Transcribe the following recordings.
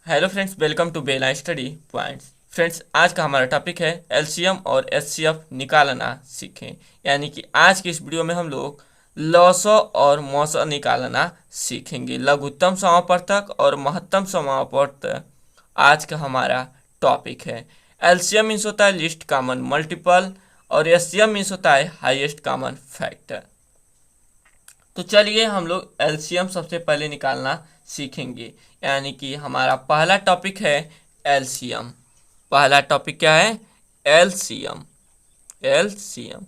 Hello friends, welcome to Bela study points. Friends, आज का हमारा टॉपिक है एलसीएम और एचसीएफ निकालना सीखें। यानी कि आज की इस वीडियो में हम लोग लॉसो और मौसो निकालना सीखेंगे। लघुत्तम समापवर्तक और महत्तम समापवर्तक आज का हमारा टॉपिक है। एलसीएम मीन्स होता है लीस्ट कॉमन मल्टीपल और एचसीएफ मीन्स होता है हाईएस्ट कॉमन फैक्टर। तो चलिए हम लोग एलसीएम सबसे पहले निकालना सीखेंगे। यानी कि हमारा पहला टॉपिक है एलसीएम। पहला टॉपिक क्या है? एलसीएम। एलसीएम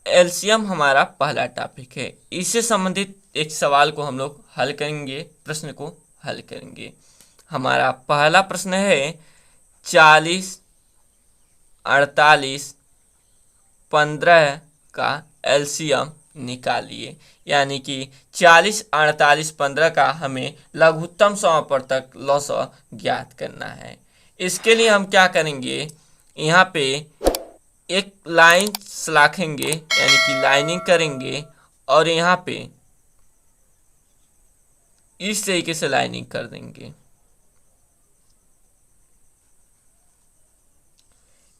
एलसीएम हमारा पहला टॉपिक है। इससे संबंधित एक सवाल को हम लोग हल करेंगे, प्रश्न को हल करेंगे। हमारा पहला प्रश्न है 40, 48, 15 का एलसीएम निकालिए। यानी कि 40, 48, 15 का हमें लघुत्तम समापवर्तक लॉसो ज्ञात करना है। इसके लिए हम क्या करेंगे, यहाँ पे एक लाइन सलाखेंगे यानी कि लाइनिंग करेंगे और यहाँ पे इस तरीके से लाइनिंग कर देंगे।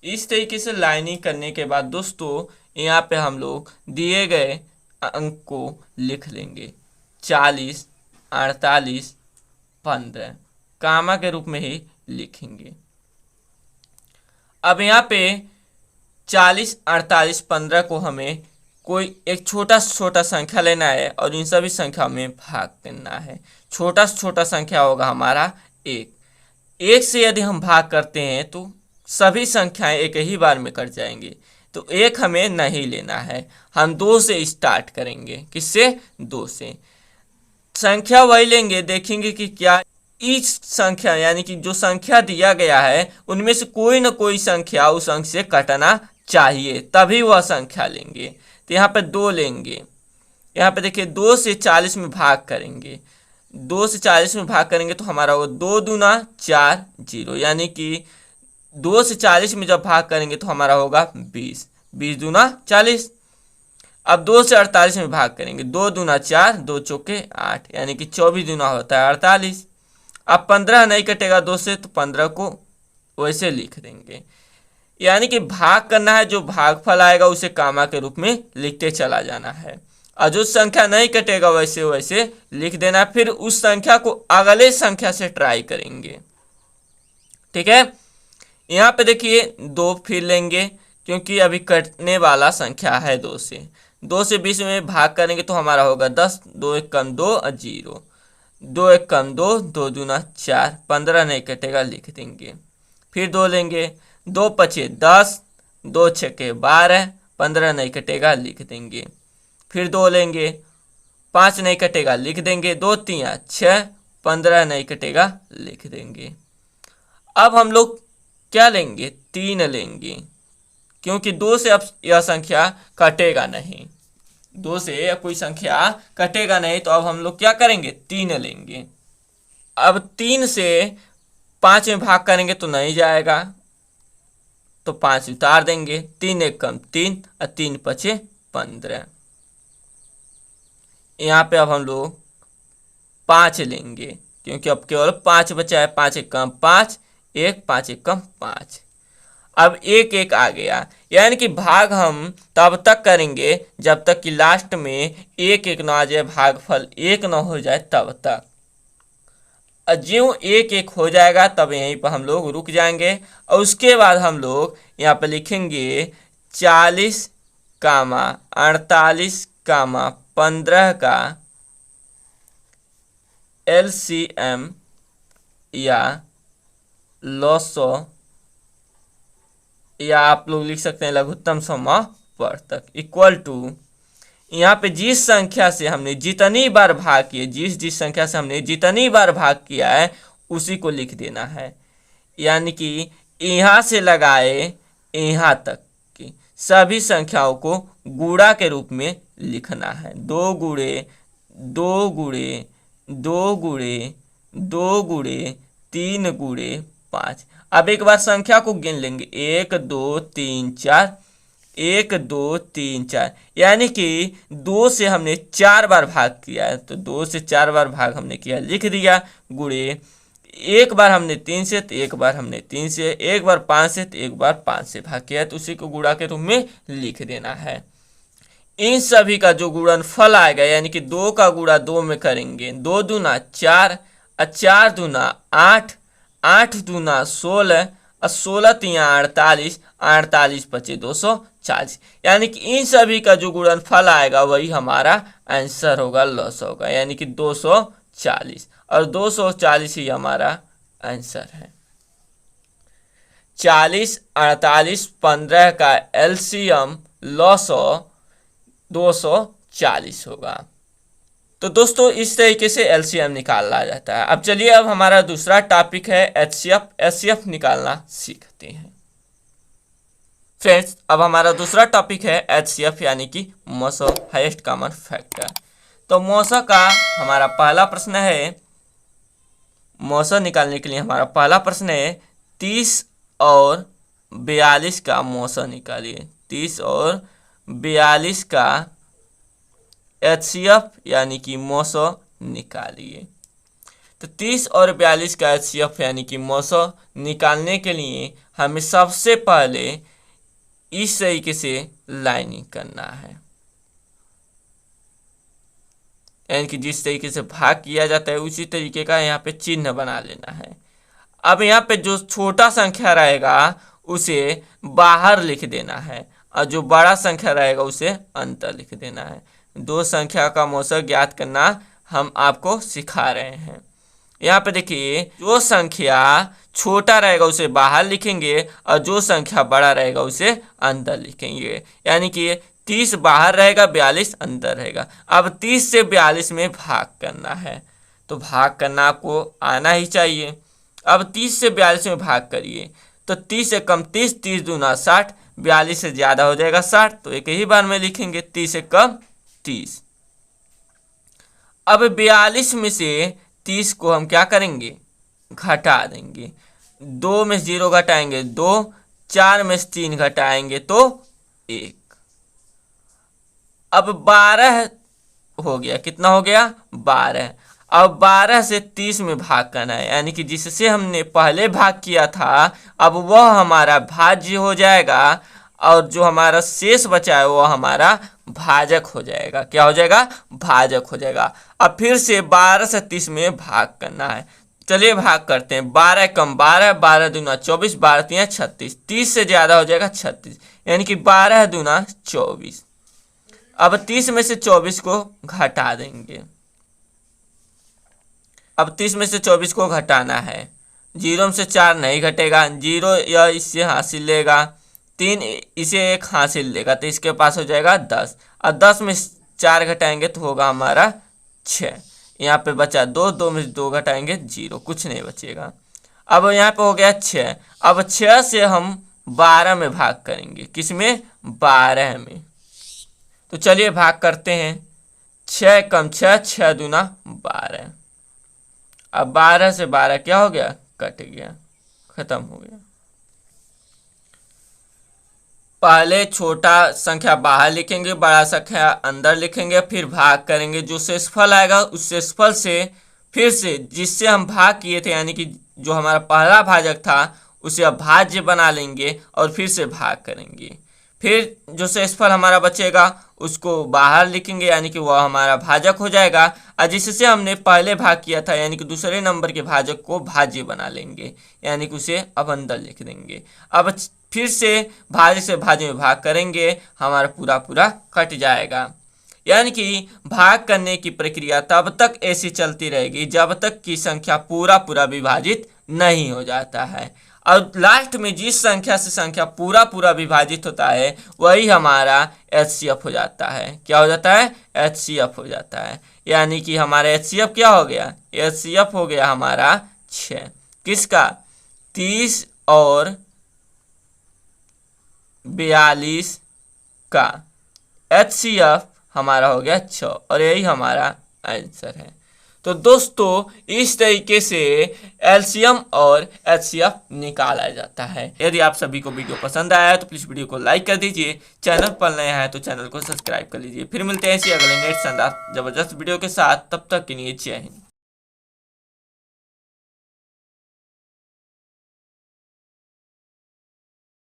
इस तरीके से लाइनिंग करने के बाद दोस्तों यहाँ पे हम लोग दिए गए अंक को लिख लेंगे। 40, 48, 15 कामा के रूप में ही लिखेंगे। अब यहाँ पे 40, 48, 15 को हमें कोई एक छोटा से छोटा संख्या लेना है और इन सभी संख्या में भाग करना है। छोटा से छोटा संख्या होगा हमारा एक से यदि हम भाग करते हैं तो सभी संख्याएं एक ही बार में कट जाएंगे। तो एक हमें नहीं लेना है, हम 2 से स्टार्ट करेंगे। किससे? 2 से। संख्या वही लेंगे, देखेंगे कि क्या इस संख्या यानी कि जो संख्या दिया गया है उनमें से कोई ना कोई संख्या उस अंक से कटना चाहिए, तभी वह संख्या लेंगे। तो यहाँ पे 2 लेंगे। यहाँ पे देखिए 2 से 40 में भाग करेंगे। 2 से 40 में भाग करेंगे तो हमारा वो 2 दूना 4 0, यानी कि 2 से 40 में जब भाग करेंगे तो हमारा होगा 20। 20 दूना 40। अब 2 से 48 में भाग करेंगे। 2 दूना 4, 2 चौके 8, यानी कि 24 दूना होता है 48। अब 15 नहीं कटेगा 2 से, तो 15 को वैसे लिख देंगे। यानी कि भाग करना है, जो भागफल आएगा उसे कामा के रूप में लिखते चला जाना है और जो संख्या नहीं कटेगा वैसे वैसे लिख देना। फिर उस संख्या को अगले संख्या से ट्राई करेंगे। ठीक है, यहाँ पे देखिए 2 फिर लेंगे क्योंकि अभी कटने वाला संख्या है 2 से। 2 से 20 में भाग करेंगे तो हमारा होगा 10। 2 एक कम 2 और 0। 2 एक कम 2, 2 दूना 4, 15 नहीं कटेगा लिख देंगे। फिर 2 लेंगे। 2 पचे 10, 2 छके 12, 15 नहीं कटेगा लिख देंगे। फिर 2 लेंगे। 5 नहीं कटेगा लिख देंगे। 2 तिया 6, 15 नहीं कटेगा लिख देंगे। अब हम लोग क्या लेंगे? 3 लेंगे क्योंकि 2 से अब यह संख्या कटेगा नहीं। 2 से कोई संख्या कटेगा नहीं, तो अब हम लोग क्या करेंगे? 3 लेंगे। अब 3 से 5 में भाग करेंगे तो नहीं जाएगा, तो 5 उतार देंगे। 3 एक कम 3 और 3 पचे 15। यहाँ पे अब हम लोग 5 लेंगे क्योंकि अब केवल 5 बचा है। 5 एक कम 5, 1, 5 एक कम 5। अब 1 1 आ गया, यानी कि भाग हम तब तक करेंगे जब तक कि लास्ट में 1 1 ना आ जाए, भागफल 1 ना हो जाए तब तक। ज्यों 1 1 हो जाएगा तब यहीं पर हम लोग रुक जाएंगे और उसके बाद हम लोग यहाँ पर लिखेंगे 40, 48, 15 का एलसीएम या लॉसो, या आप लोग लिख सकते हैं लघुत्तम समापवर्तक, इक्वल टू यहाँ पे जिस संख्या से हमने जितनी बार भाग किए, जिस संख्या से हमने जितनी बार भाग किया है उसी को लिख देना है। यानी कि यहाँ से लगाए यहाँ तक की सभी संख्याओं को गुणा के रूप में लिखना है। 2 गुणे 2 गुणे 2 गुणे 2 गुणे 3 गुणे 5। अब एक बार संख्या को गिन लेंगे। 1 2 3 4, 1 2 3 4, यानी कि 2 से हमने 4 बार भाग किया है, तो 2 से 4 बार भाग हमने किया, लिख दिया। गुणे एक बार हमने 3 से तो एक बार हमने 3 से, एक बार 5 से तो एक बार 5 से भाग किया है, तो उसी को गुणा के रूप में लिख देना है। इन सभी का जो गुणनफल आएगा यानी कि 2 का गुणा 2 में करेंगे, 2 दूना 4 और 4 दूना 8, 8 दूना 16 और 16 तिया 48, 48 पचे 240, यानी कि इन सभी का जो गुणनफल आएगा वही हमारा आंसर होगा, लॉस होगा, यानी कि 240, और 240 ही हमारा आंसर है। 40, 48, 15 का एलसीएम लॉस 240 होगा। तो दोस्तों इस तरीके से एलसीएम निकाला जाता है। अब चलिए अब हमारा दूसरा टॉपिक है एचसीएफ। एचसीएफ निकालना सीखते हैं। फ्रेंड्स अब हमारा दूसरा टॉपिक है एचसीएफ यानी कि मोसो हाईएस्ट कॉमन फैक्टर। तो मोसो का हमारा पहला प्रश्न है, मोसो निकालने के लिए हमारा पहला प्रश्न है 30 और 42 का मोसो निकालिए। 30 और 42 का एचसीएफ यानी कि मोसो निकालिए। तो 30 और 42 का एचसीएफ यानी कि मोसो निकालने के लिए हमें सबसे पहले इस तरीके से लाइनिंग करना है, यानी कि जिस तरीके से भाग किया जाता है उसी तरीके का यहाँ पे चिन्ह बना लेना है। अब यहाँ पे जो छोटा संख्या रहेगा उसे बाहर लिख देना है और जो बड़ा संख्या रहेगा उसे अंदर लिख देना है। दो संख्या का मोसो ज्ञात करना हम आपको सिखा रहे हैं। यहाँ पे देखिए जो संख्या छोटा रहेगा उसे बाहर लिखेंगे और जो संख्या बड़ा रहेगा उसे अंदर लिखेंगे, यानी कि 30 बाहर रहेगा, 42 अंदर रहेगा। अब 30 से 42 में भाग करना है, तो भाग करना आपको आना ही चाहिए। अब 30 से 42 में भाग करिए तो 30 से कम 30, 30 दूना 60, 42 से ज़्यादा हो जाएगा 60, तो एक ही बार में लिखेंगे 30 से कम 30। अब 42 में से 30 को हम क्या करेंगे, घटा देंगे। 2 में 0 घटाएंगे 2, 4 में से 3 घटाएंगे तो 1। अब 12 हो गया, कितना हो गया 12। अब 12 से 30 में भाग करना है, यानी कि जिससे हमने पहले भाग किया था अब वह हमारा भाज्य हो जाएगा और जो हमारा शेष बचा है वो हमारा भाजक हो जाएगा। क्या हो जाएगा, भाजक हो जाएगा। अब फिर से 12 से 30 में भाग करना है, चलिए भाग करते हैं। 12 कम 12, 12 दूना 24, 12 तिया 36, 30 से ज़्यादा हो जाएगा 36, यानी कि 12 दूना 24। अब 30 में से 24 को घटा देंगे। अब 30 में से 24 को घटाना है, 0 में से 4 नहीं घटेगा, 0 या इससे हासिल लेगा, 3 इसे 1 हासिल लेगा तो इसके पास हो जाएगा 10, और 10 में 4 घटाएंगे तो होगा हमारा 6। यहाँ पे बचा 2, 2 में 2 घटाएंगे 0, कुछ नहीं बचेगा। अब यहाँ पे हो गया 6। अब 6 से हम 12 में भाग करेंगे, किस में, 12 में। तो चलिए भाग करते हैं। 6 कम 6, 6 दूना 12। अब 12 से 12 क्या हो गया, कट गया, खत्म हो गया। पहले छोटा संख्या बाहर लिखेंगे, बड़ा संख्या अंदर लिखेंगे, फिर भाग करेंगे। जो शेषफल आएगा उस शेषफल से फिर से जिससे हम भाग किए थे, यानी कि जो हमारा पहला भाजक था उसे अब भाज्य बना लेंगे और फिर से भाग करेंगे। फिर जो शेषफल हमारा बचेगा उसको बाहर लिखेंगे, यानी कि वह हमारा भाजक हो जाएगा, और जिससे हमने पहले भाग किया था यानी कि दूसरे नंबर के भाजक को भाज्य बना लेंगे, यानी कि उसे अब अंदर लिख देंगे। अब फिर से भाज्य से भाज्य में भाग करेंगे, हमारा पूरा पूरा कट जाएगा। यानी कि भाग करने की प्रक्रिया तब तक ऐसी चलती रहेगी जब तक कि संख्या पूरा पूरा विभाजित नहीं हो जाता है, और लास्ट में जिस संख्या से संख्या पूरा पूरा विभाजित होता है वही हमारा एचसीएफ हो जाता है। क्या हो जाता है, एचसीएफ हो जाता है। यानी कि हमारा एचसीएफ क्या हो गया, एचसीएफ हो गया हमारा 6। किसका, 30 और 42 का एचसीएफ हमारा हो गया 6, और यही हमारा आंसर है। तो दोस्तों इस तरीके से एलसीएम और एचसीएफ निकाला जाता है। यदि आप सभी को वीडियो पसंद आया है तो प्लीज़ वीडियो को लाइक कर दीजिए, चैनल पर नया है तो चैनल को सब्सक्राइब कर लीजिए। फिर मिलते हैं ऐसी अगले नेक्स्ट शानदार जबरदस्त वीडियो के साथ, तब तक के लिए जय हिंद।